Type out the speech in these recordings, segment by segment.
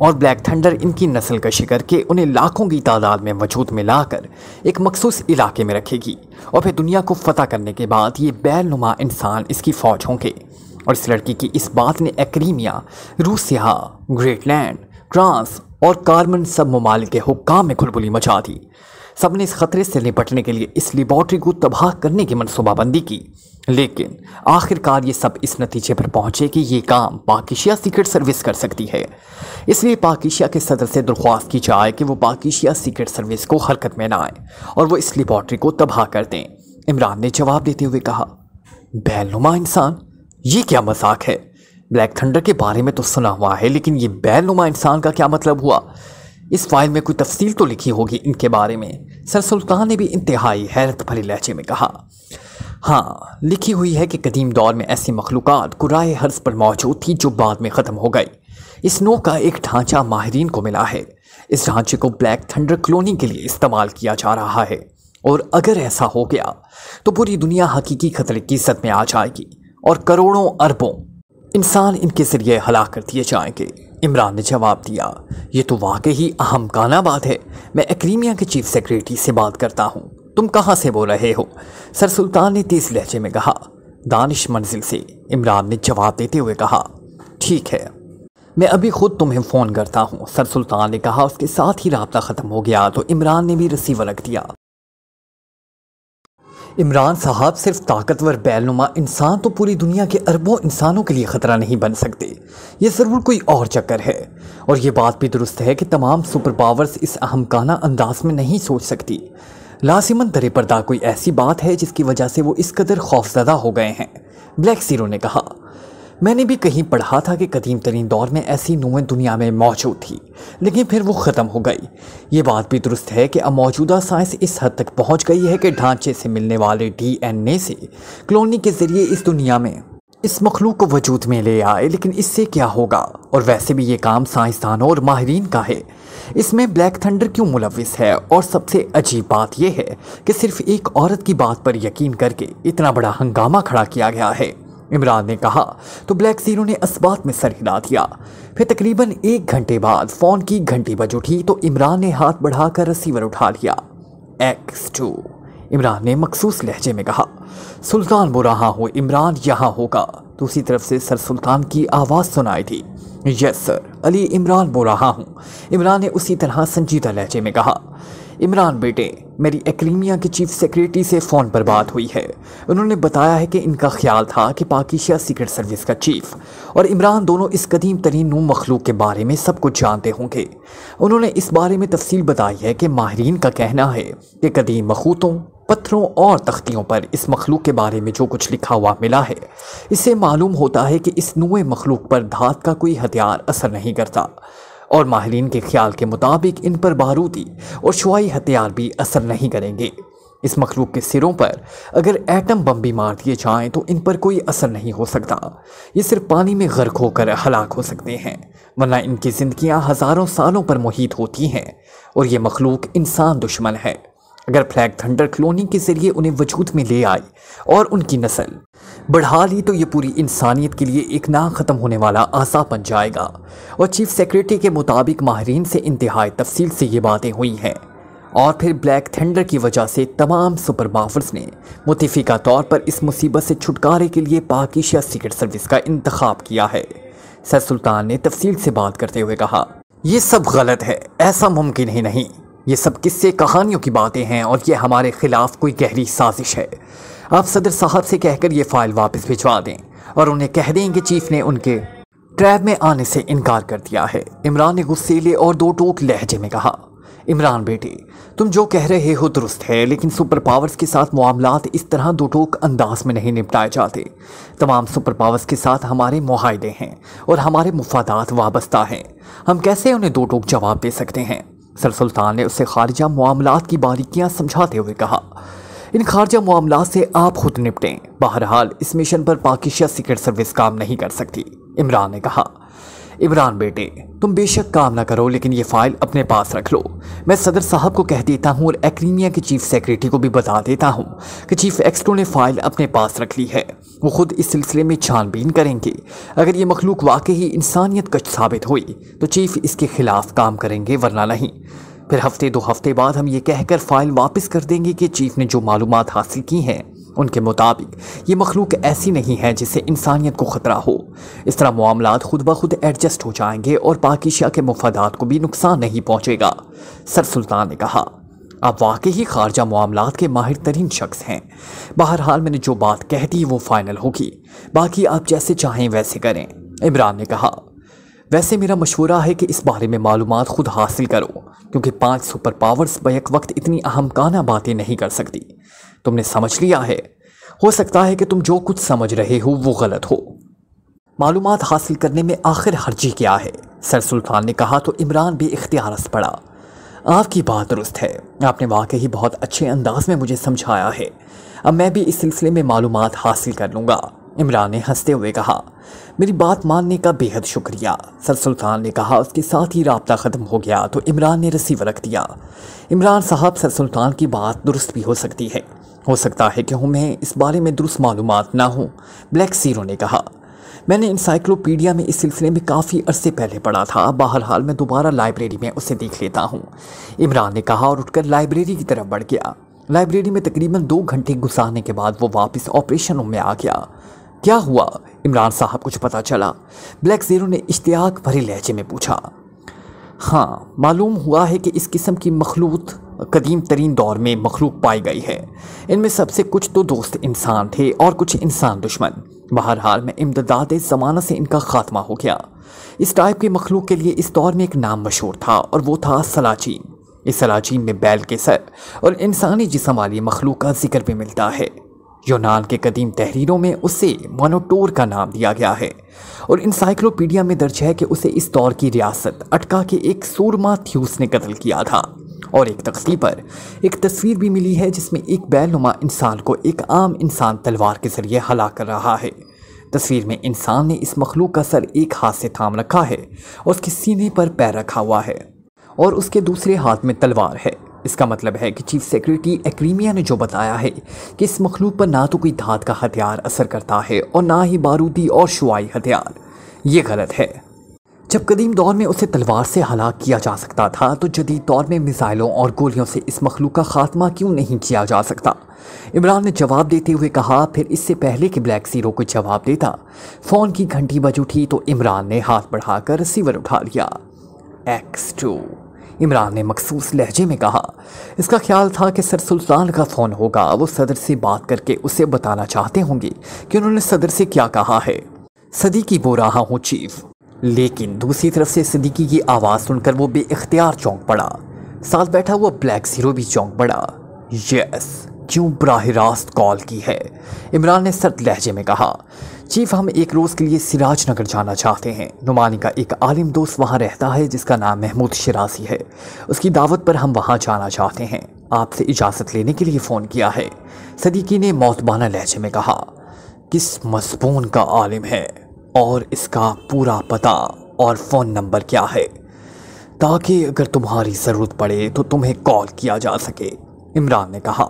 اور black thunder ان کی نسل کشی کر کے انہیں لاکھوں کی تعداد میں وجود میں لا کر ایک مخصوص علاقے میں رکھے گی، اور پھر دنیا کو فتح کرنے کے بعد یہ بیل نما انسان اس کی فوج ہوں گے۔ اور اس لڑکی کی اس بات نے ایکریمیا، روسیا، گریٹ لینڈ، ٹرانس اور کارمن سب ممالک کے حکام میں کھلبلی مچا دی۔ سب نے اس خطرے سے نپٹنے کے لیے اس لیبارٹری کو تباہ کرنے کی منصوبہ بندی کی، لیکن آخر کار یہ سب اس نتیجے پر پہنچے کہ یہ کام پاک ایشیا سیکرٹ سروس کر سکتی ہے۔ اس لیے پاک ایشیا کے صدر سے درخواست کی جائے کہ وہ پاک ایشیا سیکرٹ سروس کو حرکت میں نہ آئیں اور وہ اس لیبارٹری کو تباہ کر دیں۔ عمران نے جواب دیتے ہوئے کہا، بیل نما انسان؟ یہ کیا مذاق ہے؟ بلیک تھنڈر کے بارے میں تو سنا ہوا ہے، لیکن یہ بیل نما انسان کا کیا مطلب ہوا؟ اس فائل میں کوئی تفصیل تو لکھی ہوگی ان کے بارے میں؟ سر سلطان نے بھی انتہائی حیرت بھرے لہجے میں کہا، ہاں، لکھی ہوئی ہے کہ قدیم دور میں ایسی مخلوقات کرۂ ارض پر موجود تھی جو بعد میں ختم ہو گئی۔ اس نوع کا ایک ڈھانچہ ماہرین کو ملا ہے۔ اس ڈھانچے کو بلیک تھنڈر کلوننگ کے لیے استعمال کیا جا رہا ہے، اور اگر ایسا ہو گیا تو پوری دنیا حقیقی خطرے کی زد میں آ جائے گی اور کروڑوں اربوں انسان ان کے ذریعے ہلاک کر دیے جائیں گے۔ عمران نے جواب دیا، یہ تو واقعی اہم کانہ بات ہے۔ میں ایکریمیا کے چیف سیکریٹری سے بات کرتا ہوں۔ تم کہاں سے بول رہے ہو؟ سر سلطان نے تیز لہجے میں کہا۔ دانش منزل سے، عمران نے جواب دیتے ہوئے کہا۔ ٹھیک ہے، میں ابھی خود تمہیں فون کرتا ہوں، سر سلطان نے کہا۔ اس کے ساتھ ہی رابطہ ختم ہو گیا تو عمران نے بھی رسیور رکھ دیا۔ عمران صاحب، صرف طاقتور بیل نما انسان تو پوری دنیا کے اربوں انسانوں کے لیے خطرہ نہیں بن سکتے، یہ ضرور کوئی اور چکر ہے۔ اور یہ بات بھی درست ہے کہ تمام سپر پاورز اس اہم کانہ انداز میں نہیں سوچ سکتی۔ لازماً در پردہ کوئی ایسی بات ہے جس کی وجہ سے وہ اس قدر خوفزدہ ہو گئے ہیں، بلیک زیرو نے کہا۔ میں نے بھی کہیں پڑھا تھا کہ قدیم ترین دور میں ایسی نوعیں دنیا میں موجود تھی، لیکن پھر وہ ختم ہو گئی۔ یہ بات بھی درست ہے کہ اب موجودہ سائنس اس حد تک پہنچ گئی ہے کہ ڈھانچے سے ملنے والے ڈی این اے سے کلوننگ کے ذریعے اس دنیا میں اس مخلوق کو وجود میں لے آئے۔ لیکن اس سے کیا ہوگا؟ اور ویسے بھی یہ کام سائنسدانوں اور ماہرین کا ہے، اس میں بلیک تھنڈر کیوں ملوث ہے؟ اور سب سے عجیب بات یہ ہے کہ صرف ایک عورت کی بات پر یقین کر کے اتنا بڑا ہنگامہ کھڑا کیا گیا ہے، عمران نے کہا۔ تو بلیک زیرو نے اسبات میں سر ہلا دیا۔ پھر تقریباً 1 گھنٹے بعد فون کی گھنٹی بج اٹھی تو عمران نے ہاتھ بڑھا کر رسیور اٹھا لیا۔ X2، عمران نے مخصوص لہجے میں کہا۔ سلطان بول رہا ہوں، عمران یہاں ہوگا۔ دوسری طرف سے سر سلطان کی آواز سنائی تھی۔ یس سر، علی عمران بول رہا ہوں، عمران نے اسی طرح سنجیدہ لہجے میں کہا۔ عمران بیٹے، میری ایکریمیا کے چیف سیکریٹری سے فون پر بات ہوئی ہے۔ انہوں نے بتایا ہے کہ ان کا خیال تھا کہ پاک ایشیا سیکرٹ سروس کا چیف اور عمران دونوں اس قدیم ترین نوع مخلوق کے بارے میں سب کچھ جانتے ہوں گے۔ انہوں نے اس بارے میں تفصیل بتائی ہے کہ ماہرین کا کہنا ہے کہ قدیم مخوطوں، پتھروں اور تختیوں پر اس مخلوق کے بارے میں جو کچھ لکھا ہوا ملا ہے، اس سے معلوم ہوتا ہے کہ اس نوع مخلوق پر دھات کا کوئی ہتھیار اثر نہیں کرتا، اور ماہرین کے خیال کے مطابق ان پر بارودی اور شعاعی ہتھیار بھی اثر نہیں کریں گے۔ اس مخلوق کے سروں پر اگر ایٹم بم بھی مار دیے جائیں تو ان پر کوئی اثر نہیں ہو سکتا، یہ صرف پانی میں غرق ہو کر ہلاک ہو سکتے ہیں، ورنہ ان کی زندگیاں ہزاروں سالوں پر محیط ہوتی ہیں۔ اور یہ مخلوق انسان دشمن ہے۔ اگر بلیک تھنڈر کلوننگ کے ذریعے انہیں وجود میں لے آئی اور ان کی نسل بڑھا لی تو یہ پوری انسانیت کے لیے ایک نہ ختم ہونے والا عذاب بن جائے گا۔ اور چیف سیکریٹری کے مطابق ماہرین سے انتہائی تفصیل سے یہ باتیں ہوئی ہیں، اور پھر بلیک تھنڈر کی وجہ سے تمام سپر پاورز نے متفقہ طور پر اس مصیبت سے چھٹکارے کے لیے پاک ایشیا سیکرٹ سروس کا انتخاب کیا ہے۔ سر سلطان نے تفصیل سے بات کرتے ہوئے کہا، یہ سب غلط ہے، ایسا ممکن ہی نہیں۔ یہ سب قصے کہانیوں کی باتیں ہیں اور یہ ہمارے خلاف کوئی گہری سازش ہے۔ آپ صدر صاحب سے کہہ کر یہ فائل واپس بھجوا دیں اور انہیں کہہ دیں کہ چیف نے ان کے ٹریب میں آنے سے انکار کر دیا ہے، عمران نے غصیلے اور دو ٹوک لہجے میں کہا۔ عمران بیٹے، تم جو کہہ رہے ہو درست ہے، لیکن سپر پاورز کے ساتھ معاملات اس طرح دو ٹوک انداز میں نہیں نپٹائے جاتے۔ تمام سپر پاورز کے ساتھ ہمارے معاہدے ہیں اور ہمارے مفادات وابستہ ہیں، ہم کیسے انہیں دو ٹوک جواب دے سکتے ہیں؟ سر سلطان نے اسے خارجہ معاملات کی باریکیاں سمجھاتے ہوئے کہا۔ ان خارجہ معاملات سے آپ خود نپٹیں، بہرحال اس مشن پر پاک ایشیا سیکرٹ سروس کام نہیں کر سکتی، عمران نے کہا۔ عمران بیٹے، تم بے شک کام نہ کرو لیکن یہ فائل اپنے پاس رکھ لو۔ میں صدر صاحب کو کہہ دیتا ہوں اور ایکریمیا کے چیف سیکریٹری کو بھی بتا دیتا ہوں کہ چیف ایکسٹرو نے فائل اپنے پاس رکھ لی ہے۔ وہ خود اس سلسلے میں چھان بین کریں گے۔ اگر یہ مخلوق واقعی انسانیت کش ثابت ہوئی تو چیف اس کے خلاف کام کریں گے، ورنہ نہیں۔ پھر ہفتے 2 ہفتے بعد ہم یہ کہہ کر فائل واپس کر دیں گے کہ چیف نے جو معلومات حاصل کی ہیں ان کے مطابق یہ مخلوق ایسی نہیں ہے جس سے انسانیت کو خطرہ ہو۔ اس طرح معاملات خود بخود ایڈجسٹ ہو جائیں گے اور پاکیزہ کے مفادات کو بھی نقصان نہیں پہنچے گا۔ سر سلطان نے کہا، آپ واقعی خارجہ معاملات کے ماہر ترین شخص ہیں۔ بہرحال میں نے جو بات کہہ دی وہ فائنل ہوگی، باقی آپ جیسے چاہیں ویسے کریں۔ عمران نے کہا، ویسے میرا مشورہ ہے کہ اس بارے میں معلومات خود حاصل کرو، کیونکہ 5 سپر پاورز بیک وقت اتنی اہمکانہ باتیں نہیں کر سکتی۔ تم نے سمجھ لیا ہے، ہو سکتا ہے کہ تم جو کچھ سمجھ رہے ہو وہ غلط ہو۔ معلومات حاصل کرنے میں آخر حرجی کیا ہے؟ سر سلطان نے کہا تو عمران بے اختیار ہنس پڑا۔ آپ کی بات درست ہے، آپ نے واقعی بہت اچھے انداز میں مجھے سمجھایا ہے۔ اب میں بھی اس سلسلے میں معلومات حاصل کر لوں گا۔ عمران نے ہنستے ہوئے کہا، میری بات ماننے کا بے حد شکریہ۔ سر سلطان نے کہا۔ اس کے ساتھ ہی رابطہ ختم ہو گیا تو عمران نے ریسیور رکھ دیا۔ عمران صاحب، سر سلطان کی بات درست بھی ہو سکتی ہے، ہو سکتا ہے کہ ہمیں اس بارے میں درست معلومات نہ ہوں، بلیک زیرو نے کہا۔ میں نے انسائکلوپیڈیا میں اس سلسلے میں کافی عرصے پہلے پڑھا تھا، بہرحال میں دوبارہ لائبریری میں اسے دیکھ لیتا ہوں، عمران نے کہا اور اٹھ کر لائبریری کی طرف بڑھ گیا۔ لائبریری میں تقریباً 2 گھنٹے گزارنے کے بعد وہ واپس آپریشن روم میں آ گیا۔ کیا ہوا عمران صاحب، کچھ پتہ چلا؟ بلیک زیرو نے اشتیاق بھرے لہجے میں پوچھا۔ ہاں، معلوم ہوا ہے کہ اس قسم کی مخلوط قدیم ترین دور میں مخلوق پائی گئی ہے۔ ان میں سب سے کچھ تو دوست انسان تھے اور کچھ انسان دشمن۔ بہرحال میں امتداد زمانہ سے ان کا خاتمہ ہو گیا۔ اس ٹائپ کے مخلوق کے لیے اس دور میں ایک نام مشہور تھا اور وہ تھا سلاجین۔ اس سلاجین میں بیل کے سر اور انسانی جسم والی مخلوق کا ذکر بھی ملتا ہے۔ یونان کے قدیم تحریروں میں اسے مونوٹور کا نام دیا گیا ہے اور انسائکلوپیڈیا میں درج ہے کہ اسے اس دور کی ریاست اٹکا کے ایک سورما تھیوس نے قتل کیا تھا، اور ایک تختی پر ایک تصویر بھی ملی ہے جس میں ایک بیل نما انسان کو ایک عام انسان تلوار کے ذریعے ہلاک کر رہا ہے۔ تصویر میں انسان نے اس مخلوق کا سر ایک ہاتھ سے تھام رکھا ہے اور اس کے سینے پر پیر رکھا ہوا ہے اور اس کے دوسرے ہاتھ میں تلوار ہے۔ اس کا مطلب ہے کہ چیف سیکریٹری ایکریمیا نے جو بتایا ہے کہ اس مخلوق پر نہ تو کوئی دھات کا ہتھیار اثر کرتا ہے اور نہ ہی بارودی اور شعاعی ہتھیار، یہ غلط ہے۔ جب قدیم دور میں اسے تلوار سے ہلاک کیا جا سکتا تھا تو جدید دور میں میزائلوں اور گولیوں سے اس مخلوق کا خاتمہ کیوں نہیں کیا جا سکتا؟ عمران نے جواب دیتے ہوئے کہا۔ پھر اس سے پہلے کہ بلیک زیرو کو جواب دیتا، فون کی گھنٹی بج اٹھی تو عمران نے ہاتھ بڑھا کر ریسیور اٹھا لیا۔ X2، عمران نے مخصوص لہجے میں کہا۔ اس کا خیال تھا کہ سر سلطان کا فون ہوگا، وہ صدر سے بات کر کے اسے بتانا چاہتے ہوں گے کہ انہوں نے صدر سے کیا کہا ہے۔ صدیقی بول رہا ہوں چیف۔ لیکن دوسری طرف سے صدیقی کی آواز سن کر وہ بے اختیار چونک پڑا۔ ساتھ بیٹھا ہوا بلیک زیرو بھی چونک پڑا۔ یس، کیوں براہ راست کال کی ہے؟ عمران نے سرد لہجے میں کہا۔ چیف، ہم ایک روز کے لیے سراج نگر جانا چاہتے ہیں۔ نعمانی کا ایک عالم دوست وہاں رہتا ہے جس کا نام محمود شرازی ہے، اس کی دعوت پر ہم وہاں جانا چاہتے ہیں، آپ سے اجازت لینے کے لیے فون کیا ہے۔ صدیقی نے موتبانہ لہجے میں کہا۔ کس مضمون کا عالم ہے اور اس کا پورا پتہ اور فون نمبر کیا ہے، تاکہ اگر تمہاری ضرورت پڑے تو تمہیں کال کیا جا سکے؟ عمران نے کہا۔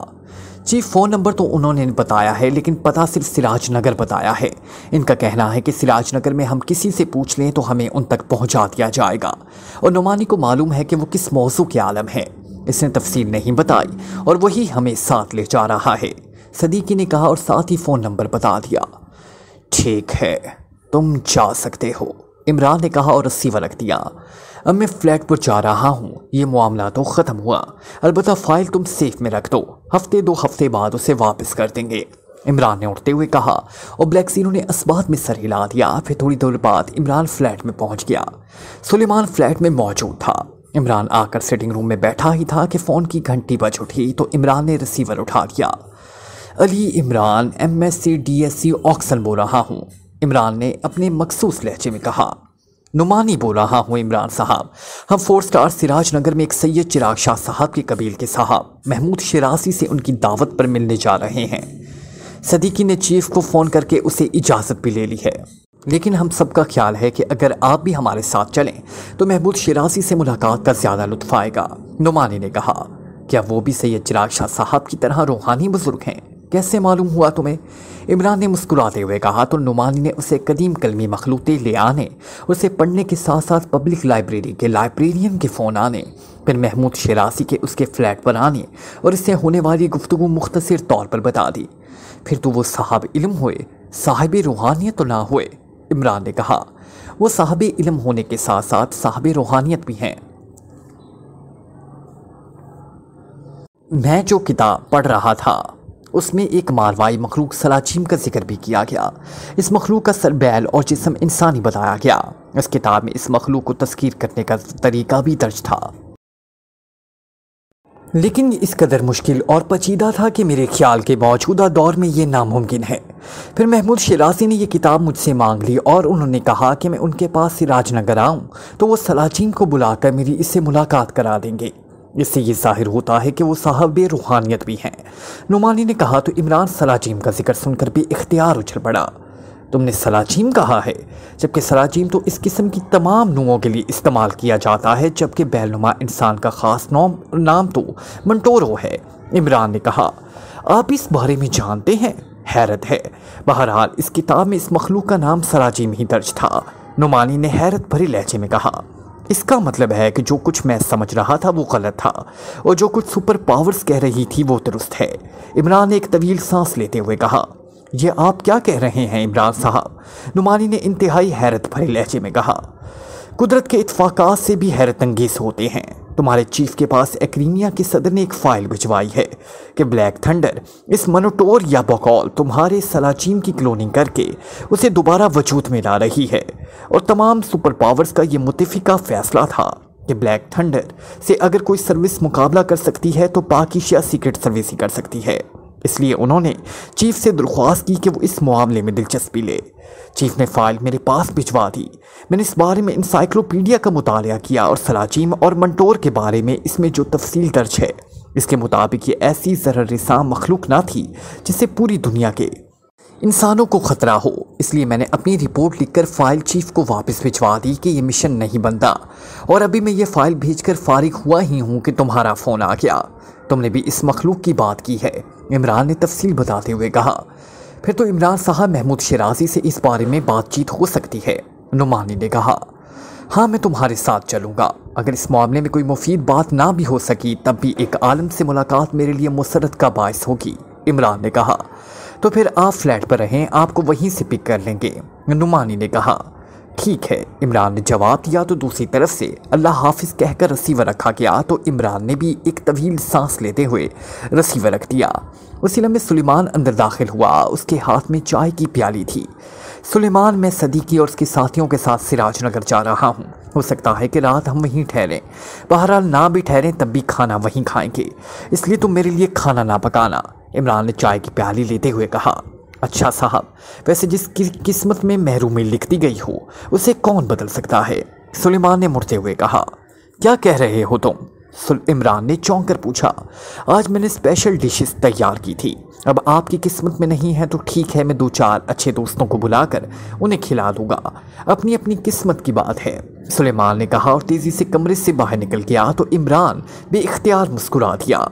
چیف، فون نمبر تو انہوں نے بتایا ہے لیکن پتہ صرف سراج نگر بتایا ہے۔ ان کا کہنا ہے کہ سراج نگر میں ہم کسی سے پوچھ لیں تو ہمیں ان تک پہنچا دیا جائے گا، اور نعمانی کو معلوم ہے کہ وہ کس موضوع کے عالم ہے۔ اس نے تفصیل نہیں بتائی اور وہی ہمیں ساتھ لے جا رہا ہے، صدیقی نے کہا، اور ساتھ ہی فون نمبر بتا دیا۔ ٹھیک ہے، تم جا سکتے ہو، عمران نے کہا اور ریسیور رکھ دیا۔ اب میں فلیٹ پر جا رہا ہوں، یہ معاملہ تو ختم ہوا، البتہ فائل تم سیف میں رکھ دو، 2 ہفتے بعد اسے واپس کر دیں گے، عمران نے اٹھتے ہوئے کہا، اور بلیک زیرو نے اسبات میں سر ہلا دیا۔ پھر تھوڑی دیر بعد عمران فلیٹ میں پہنچ گیا۔ سلیمان فلیٹ میں موجود تھا۔ عمران آ کر سٹنگ روم میں بیٹھا ہی تھا کہ فون کی گھنٹی بج اٹھی تو عمران نے ریسیور اٹھا دیا۔ علی عمران، MSc DSc آکسن بول رہا ہوں، عمران نے اپنے مخصوص لہجے میں کہا۔ نعمانی بول رہا ہوں عمران صاحب، ہم 4 سٹار سراج نگر میں ایک سید چراغ شاہ صاحب کے قبیل کے صاحب محمود شرازی سے ان کی دعوت پر ملنے جا رہے ہیں۔ صدیقی نے چیف کو فون کر کے اسے اجازت بھی لے لی ہے۔ لیکن ہم سب کا خیال ہے کہ اگر آپ بھی ہمارے ساتھ چلیں تو محمود شیرازی سے ملاقات کا زیادہ لطف آئے گا۔ نعمانی نے کہا، کیا وہ بھی سید چراغ شاہ صاحب کی طرح روحانی بزرگ ہیں؟ کیسے معلوم ہوا تمہیں؟ عمران نے مسکراتے ہوئے کہا تو نعمانی نے اسے قدیم کلمی مخلوطے لے آنے، اسے پڑھنے کے ساتھ ساتھ پبلک لائبریری کے لائبریرین کے فون آنے، پھر محمود شیرازی کے اس کے فلیٹ پر آنے اور اس سے ہونے والی گفتگو مختصر طور پر بتا دی۔ پھر تو وہ صاحب علم ہوئے، صاحب روحانیت تو نہ ہوئے۔ عمران نے کہا، وہ صاحب علم ہونے کے ساتھ ساتھ صاحب روحانیت بھی ہیں۔ میں جو کتاب پڑھ رہا تھا اس میں ایک ماروائی مخلوق سلاجیم کا ذکر بھی کیا گیا۔ اس مخلوق کا سر بیل اور جسم انسانی بتایا گیا۔ اس کتاب میں اس مخلوق کو تذکیر کرنے کا طریقہ بھی درج تھا، لیکن یہ اس قدر مشکل اور پیچیدہ تھا کہ میرے خیال کے موجودہ دور میں یہ ناممکن ہے۔ پھر محمود شیرازی نے یہ کتاب مجھ سے مانگ لی اور انہوں نے کہا کہ میں ان کے پاس سراج نگر آؤں تو وہ سلاجین کو بلا کر میری اس سے ملاقات کرا دیں گے۔ اس سے یہ ظاہر ہوتا ہے کہ وہ صاحب روحانیت بھی ہیں۔ نعمانی نے کہا تو عمران سلاجیم کا ذکر سن کر بھی اختیار اچھل پڑا۔ تم نے سلاجیم کہا ہے؟ جبکہ سلاجیم تو اس قسم کی تمام نوعوں کے لیے استعمال کیا جاتا ہے، جبکہ بیل نما انسان کا خاص نام تو منٹورو ہے۔ عمران نے کہا، آپ اس بارے میں جانتے ہیں؟ حیرت ہے۔ بہرحال اس کتاب میں اس مخلوق کا نام سلاجیم ہی درج تھا۔ نعمانی نے حیرت بھرے لہجے میں کہا، اس کا مطلب ہے کہ جو کچھ میں سمجھ رہا تھا وہ غلط تھا اور جو کچھ سپر پاورز کہہ رہی تھی وہ درست ہے۔ عمران نے ایک طویل سانس لیتے ہوئے کہا، یہ آپ کیا کہہ رہے ہیں عمران صاحب؟ نعمانی نے انتہائی حیرت بھرے لہجے میں کہا، قدرت کے اتفاقات سے بھی حیرت انگیز ہوتے ہیں۔ تمہارے چیف کے پاس ایکریمیا کے صدر نے ایک فائل بھجوائی ہے کہ بلیک تھنڈر اس منوٹور یا بقول تمہارے سلاجیم کی کلوننگ کر کے اسے دوبارہ وجود میں لا رہی ہے، اور تمام سپر پاورز کا یہ متفقہ فیصلہ تھا کہ بلیک تھنڈر سے اگر کوئی سروس مقابلہ کر سکتی ہے تو باقی شیا سیکرٹ سروس ہی کر سکتی ہے۔ اس لیے انہوں نے چیف سے درخواست کی کہ وہ اس معاملے میں دلچسپی لے۔ چیف نے فائل میرے پاس بھجوا دی۔ میں نے اس بارے میں انسائکلوپیڈیا کا مطالعہ کیا اور سلاجیم اور منٹور کے بارے میں اس میں جو تفصیل درج ہے اس کے مطابق یہ ایسی ضرر رساں مخلوق نہ تھی جس سے پوری دنیا کے انسانوں کو خطرہ ہو۔ اس لیے میں نے اپنی رپورٹ لکھ کر فائل چیف کو واپس بھجوا دی کہ یہ مشن نہیں بنتا، اور ابھی میں یہ فائل بھیج کر فارغ ہوا ہی ہوں کہ تمہارا فون آ گیا۔ تم نے بھی اس مخلوق کی بات کی ہے؟ عمران نے تفصیل بتاتے ہوئے کہا۔ پھر تو عمران صاحب محمود شیرازی سے اس بارے میں بات چیت ہو سکتی ہے۔ نعمانی نے کہا، ہاں میں تمہارے ساتھ چلوں گا۔ اگر اس معاملے میں کوئی مفید بات نہ بھی ہو سکی تب بھی ایک عالم سے ملاقات میرے لیے مسرت کا باعث ہوگی۔ عمران نے کہا، تو پھر آپ فلیٹ پر رہیں، آپ کو وہیں سے پک کر لیں گے۔ نعمانی نے کہا، ٹھیک ہے۔ عمران نے جواب دیا تو دوسری طرف سے اللہ حافظ کہہ کر رسیور رکھا گیا تو عمران نے بھی ایک طویل سانس لیتے ہوئے رسیور رکھ دیا۔ اسی لمحے سلیمان اندر داخل ہوا، اس کے ہاتھ میں چائے کی پیالی تھی۔ سلیمان، میں صدیقی اور اس کے ساتھیوں کے ساتھ سراج نگر جا رہا ہوں، ہو سکتا ہے کہ رات ہم وہیں ٹھہریں، بہرحال نہ بھی ٹھہریں تب بھی کھانا وہیں کھائیں گے، اس لیے تم میرے لیے کھانا نہ پکانا۔ عمران نے چائے کی پیالی لیتے ہوئے کہا، اچھا صاحب، ویسے جس کی قسمت میں محرومی لکھ دی گئی ہو اسے کون بدل سکتا ہے؟ سلیمان نے مڑتے ہوئے کہا، کیا کہہ رہے ہو تم؟ عمران نے چونک کر پوچھا، آج میں نے اسپیشل ڈشز تیار کی تھی، اب آپ کی قسمت میں نہیں ہے تو ٹھیک ہے، میں 2-4 اچھے دوستوں کو بلا کر انہیں کھلا دوں گا، اپنی اپنی قسمت کی بات ہے، سلیمان نے کہا اور تیزی سے کمرے سے باہر نکل گیا تو عمران بے اختیار مسکرا دیا۔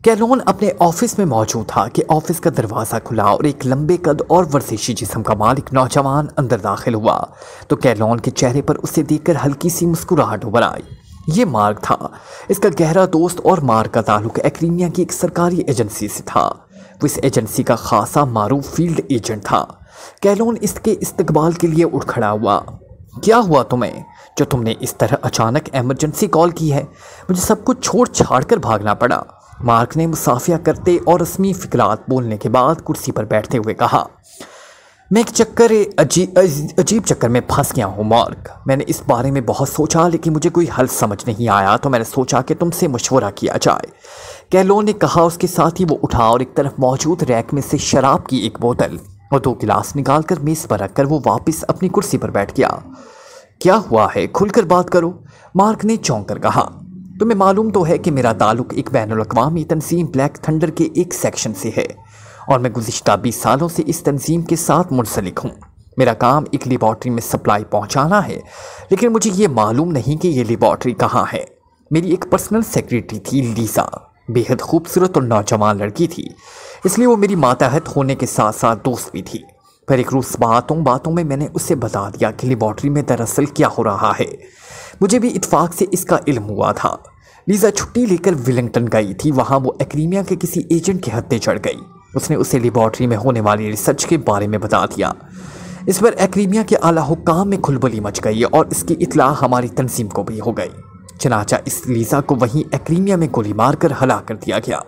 کیلون اپنے آفس میں موجود تھا کہ آفس کا دروازہ کھلا اور ایک لمبے قد اور ورزشی جسم کا مالک نوجوان اندر داخل ہوا تو کیلون کے چہرے پر اسے دیکھ کر ہلکی سی مسکراہٹ ابھر آئی۔ یہ مارک تھا، اس کا گہرا دوست، اور مارک کا تعلق ایکریمیا کی ایک سرکاری ایجنسی سے تھا۔ وہ اس ایجنسی کا خاصا معروف فیلڈ ایجنٹ تھا۔ کیلون اس کے استقبال کے لیے اٹھ کھڑا ہوا۔ کیا ہوا تمہیں جو تم نے اس طرح اچانک ایمرجنسی کال کی ہے؟ مجھے سب کچھ چھوڑ چھاڑ کر بھاگنا پڑا، مارک نے مصافحہ کرتے اور رسمی فقرات بولنے کے بعد کرسی پر بیٹھتے ہوئے کہا۔ میں ایک عجیب چکر میں پھنس گیا ہوں مارک، میں نے اس بارے میں بہت سوچا لیکن مجھے کوئی حل سمجھ نہیں آیا تو میں نے سوچا کہ تم سے مشورہ کیا جائے، کیلون نے کہا۔ اس کے ساتھ ہی وہ اٹھا اور ایک طرف موجود ریک میں سے شراب کی ایک بوتل اور 2 گلاس نکال کر میز پر رکھ کر وہ واپس اپنی کرسی پر بیٹھ گیا۔ کیا ہوا ہے؟ کھل کر بات کرو، مارک نے چونک کر کہا۔ تمہیں معلوم تو ہے کہ میرا تعلق ایک بین الاقوامی تنظیم بلیک تھنڈر کے ایک سیکشن سے ہے اور میں گزشتہ 20 سالوں سے اس تنظیم کے ساتھ منسلک ہوں۔ میرا کام ایک لیبارٹری میں سپلائی پہنچانا ہے، لیکن مجھے یہ معلوم نہیں کہ یہ لیبارٹری کہاں ہے۔ میری ایک پرسنل سیکریٹری تھی لیزا، بے حد خوبصورت اور نوجوان لڑکی تھی، اس لیے وہ میری ماتحت ہونے کے ساتھ ساتھ دوست بھی تھی۔ پھر ایک روز باتوں میں نے اسے بتا دیا کہ لیبارٹری میں دراصل کیا ہو رہا ہے۔ مجھے بھی اتفاق سے اس کا علم ہوا تھا۔ لیزا چھٹی لے کر ویلنگٹن گئی تھی، وہاں وہ ایکریمیا کے کسی ایجنٹ کے ہتھے چڑھ گئی۔ اس نے اسے لیبارٹری میں ہونے والی ریسرچ کے بارے میں بتا دیا۔ اس پر ایکریمیا کے اعلیٰ حکام میں کھلبلی مچ گئی اور اس کی اطلاع ہماری تنظیم کو بھی ہو گئی۔ چنانچہ اس لیزا کو وہیں ایکریمیا میں گولی مار کر ہلاک کر دیا گیا،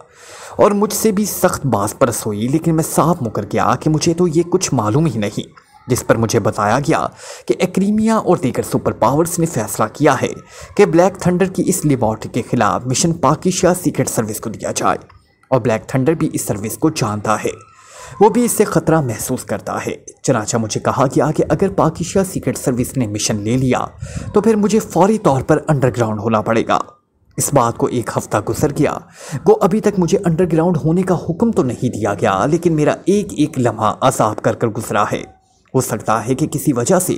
اور مجھ سے بھی سخت باز پرس ہوئی، لیکن میں صاف مکر گیا کہ مجھے تو یہ کچھ معلوم ہی نہیں، جس پر مجھے بتایا گیا کہ ایکریمیا اور دیگر سپر پاورز نے فیصلہ کیا ہے کہ بلیک تھنڈر کی اس لیبارٹری کے خلاف مشن پاکیشا سیکرٹ سروس کو دیا جائے، اور بلیک تھنڈر بھی اس سروس کو جانتا ہے، وہ بھی اس سے خطرہ محسوس کرتا ہے۔ چنانچہ مجھے کہا گیا کہ اگر پاکیشا سیکرٹ سروس نے مشن لے لیا تو پھر مجھے فوری طور پر انڈر گراؤنڈ ہونا پڑے گا۔ اس بات کو ایک ہفتہ گزر گیا، وہ ابھی تک مجھے انڈر گراؤنڈ ہونے کا حکم تو نہیں دیا گیا، لیکن میرا ایک لمحہ عذاب کر گزرا ہے۔ ہو سکتا ہے کہ کسی وجہ سے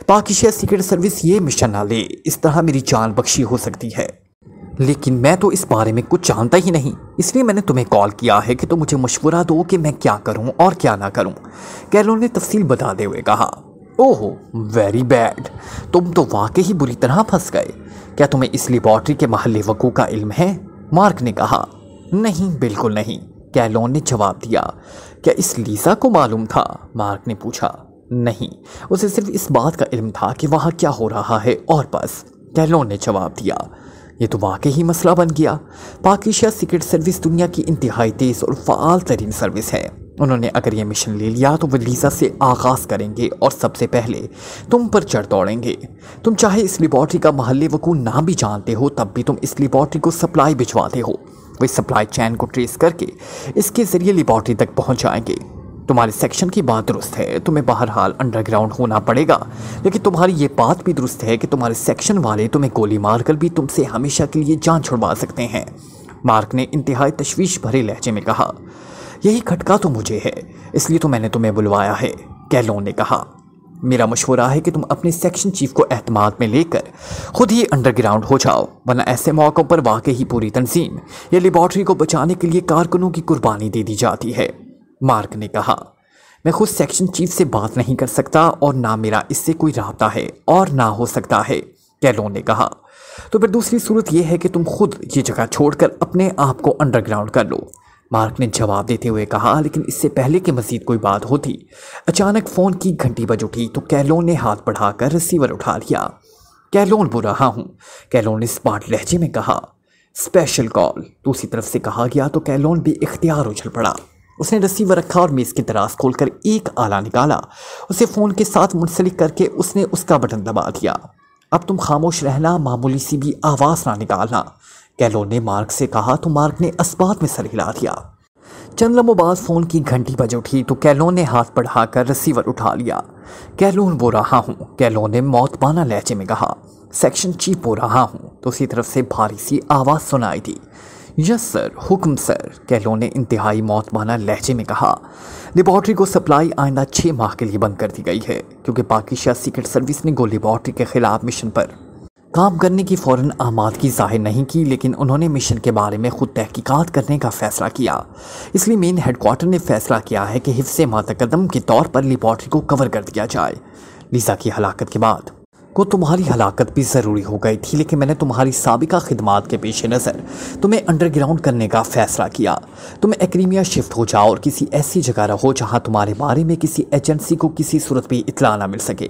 پاکیشا سیکرٹ سروس یہ مشن نہ لے، اس طرح میری جان بخشی ہو سکتی ہے، لیکن میں تو اس بارے میں کچھ جانتا ہی نہیں، اس لیے میں نے تمہیں کال کیا ہے کہ تم مجھے مشورہ دو کہ میں کیا کروں اور کیا نہ کروں۔ کیلون نے تفصیل بتاتے ہوئے کہا۔ اوہ ویری بیڈ، تم تو واقعی بری طرح پھنس گئے۔ کیا تمہیں اس لیبارٹری کے محل وقوع کا علم ہے؟ مارک نے کہا۔ نہیں، بالکل نہیں، کیلون نے جواب دیا۔ کیا اس لیزا کو معلوم تھا؟ مارک نے پوچھا۔ نہیں، اسے صرف اس بات کا علم تھا کہ وہاں کیا ہو رہا ہے اور بس، کیلون نے جواب دیا۔ یہ تو واقعی مسئلہ بن گیا۔ پاکیشا سیکرٹ سروس دنیا کی انتہائی تیز اور فعال ترین سروس ہے۔ انہوں نے اگر یہ مشن لے لیا تو وہ لیزا سے آغاز کریں گے اور سب سے پہلے تم پر چڑھ دوڑیں گے۔ تم چاہے اس لیبارٹری کا محل وقوع نہ بھی جانتے ہو، تب بھی تم اس لیبارٹری کو سپلائی بھجواتے ہو۔ وہ اس سپلائی چین کو ٹریس کر کے اس کے ذریعے لیبارٹری تک پہنچ جائیں گے۔ تمہارے سیکشن کی بات درست ہے، تمہیں بہرحال انڈر گراؤنڈ ہونا پڑے گا، لیکن تمہاری یہ بات بھی درست ہے کہ تمہارے سیکشن والے تمہیں گولی مار کر بھی تم سے ہمیشہ کے لیے جان چھڑوا سکتے ہیں۔ مارک نے انتہائی تشویش بھرے لہجے میں کہا۔ یہی کھٹکا تو مجھے ہے، اس لیے تو میں نے تمہیں بلوایا ہے، کیلون نے کہا۔ میرا مشورہ ہے کہ تم اپنے سیکشن چیف کو اعتماد میں لے کر خود ہی انڈر گراؤنڈ ہو جاؤ، ورنہ ایسے موقعوں پر واقعی پوری تنظیم یہ لیبارٹری کو بچانے کے لیے کارکنوں کی قربانی دے دی جاتی ہے۔ مارک نے کہا۔ میں خود سیکشن چیف سے بات نہیں کر سکتا اور نہ میرا اس سے کوئی رابطہ ہے اور نہ ہو سکتا ہے، کیلون نے کہا۔ تو پھر دوسری صورت یہ ہے کہ تم خود یہ جگہ چھوڑ کر اپنے آپ کو انڈر گراؤنڈ کر لو، مارک نے جواب دیتے ہوئے کہا۔ لیکن اس سے پہلے کہ مزید کوئی بات ہوتی، اچانک فون کی گھنٹی بج اٹھی تو کیلون نے ہاتھ بڑھا کر ریسیور اٹھا لیا۔ کیلون بول رہا ہوں، کیلون نے اسپاٹ لہجے میں کہا۔ اسپیشل کال، دوسری طرف سے کہا گیا تو کیلون بے اختیار اچھل پڑا۔ اس نے ریسیور رکھا اور میز کے دراز کھول کر ایک آلہ نکالا، اسے فون کے ساتھ منسلک کر کے اس نے اس کا بٹن دبا دیا۔ اب تم خاموش رہنا، معمولی سی بھی آواز نہ نکالنا، کیلون نے مارک سے کہا تو مارک نے اسبات میں سر ہلا دیا۔ چند لمحوں بعد فون کی گھنٹی بج اٹھی تو کیلون نے ہاتھ بڑھا کر ریسیور اٹھا لیا۔ کیلون بول رہا ہوں، کیلون نے موت بانا لہجے میں کہا۔ سیکشن چیف بول رہا ہوں، تو اسی طرف سے بھاری سی آواز سنائی دی۔ یس سر، حکم سر، کیلون نے انتہائی موت بانا لہجے میں کہا۔ لیبارٹری کو سپلائی آئندہ 6 ماہ کے لیے بند کر دی گئی ہے، کیونکہ پاکیشا سیکرٹ سروس نے لیبارٹری کے خلاف مشن پر کام کرنے کی فوراً آمادگی ظاہر نہیں کی، لیکن انہوں نے مشن کے بارے میں خود تحقیقات کرنے کا فیصلہ کیا۔ اس لیے مین ہیڈ کوارٹر نے فیصلہ کیا ہے کہ حفظ متقدم کے طور پر لیبارٹری کو کور کر دیا جائے۔ لیزا کی ہلاکت کے بعد کو تمہاری ہلاکت بھی ضروری ہو گئی تھی، لیکن میں نے تمہاری سابقہ خدمات کے پیش نظر تمہیں انڈر گراؤنڈ کرنے کا فیصلہ کیا۔ تم ایکریمیا شفٹ ہو جاؤ اور کسی ایسی جگہ رہو جہاں تمہارے بارے میں کسی ایجنسی کو کسی صورت بھی اطلاع نہ مل سکے،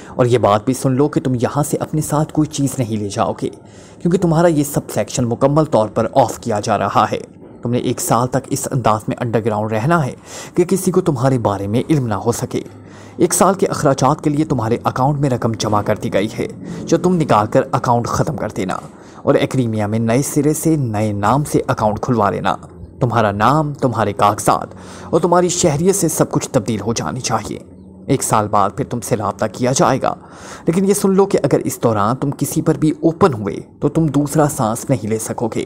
اور یہ بات بھی سن لو کہ تم یہاں سے اپنے ساتھ کوئی چیز نہیں لے جاؤ گے، کیونکہ تمہارا یہ سب سیکشن مکمل طور پر آف کیا جا رہا ہے۔ تم نے 1 سال تک اس انداز میں انڈر گراؤنڈ رہنا ہے کہ کسی کو تمہارے بارے میں علم نہ ہو سکے۔ 1 سال کے اخراجات کے لیے تمہارے اکاؤنٹ میں رقم جمع کر دی گئی ہے، جو تم نکال کر اکاؤنٹ ختم کر دینا اور ایکریمیا میں نئے سرے سے نئے نام سے اکاؤنٹ کھلوا لینا۔ تمہارا نام، تمہارے کاغذات اور تمہاری شہریت سے سب کچھ تبدیل ہو جانی چاہیے۔ 1 سال بعد پھر تم سے رابطہ کیا جائے گا، لیکن یہ سن لو کہ اگر اس دوران تم کسی پر بھی اوپن ہوئے تو تم دوسرا سانس نہیں لے سکو گے۔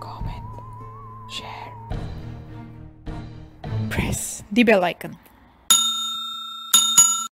comment, share, press the bell icon.